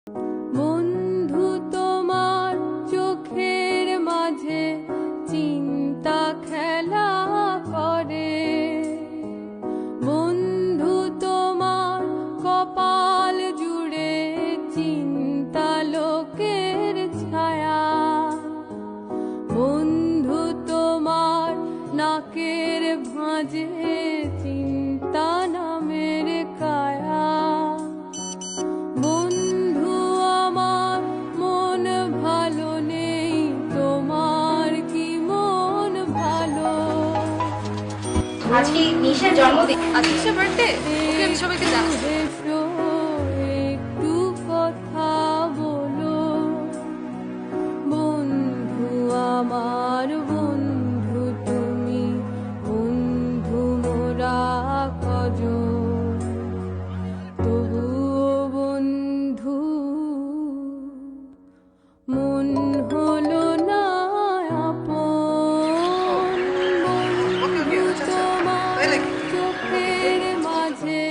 বন্ধু তোমার চোখের মাঝে চিন্তা খেলা করে, বন্ধু তোমার কপাল জুড়ে চিন্তা লোকের ছায়া, বন্ধু তোমার নাকের ভাঁজে চিন্তা নামের কায়া। বন্ধু আমার মন ভালো নেই, তোমার কি মন ভালো? আজকে নিশার জন্মদিন। আজ নিশার বার্থডে, ওকে আমি সবাইকে জানাচ্ছি। এসো একটু কথা বলো, বন্ধু আমার বন্ধু তুমি, বন্ধু মোরা কজন, তবুও বন্ধু মন হলো না আপন। বন্ধু তোমার চোখের মাঝে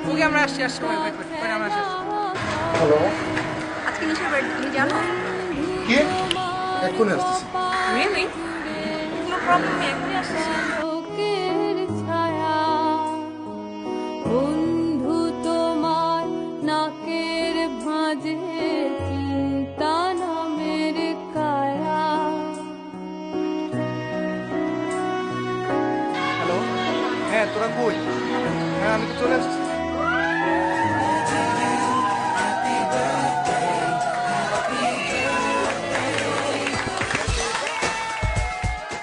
ওকে আমরা আসছি, আমরা আসছি। হ্যালো, আজকে নিশার বার্থডে, তুমি জানো? কে? এক্ষুনি আসতেছি। রিয়েলি? কোনো প্রবলেম নেই, এখনই আসছি। লোকের ছায়া, বন্ধু তোমার নাকের ভাঁজে চিন্তা নামের কায়া। হ্যালো, হ্যাঁ তোরা কই? হ্যাঁ আমি তো চলে আসছি।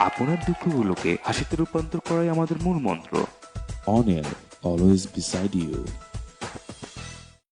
আপনার দুঃখগুলোকে হাসিতে রূপান্তর করাই আমাদের মূল মন্ত্র। On air, always beside you.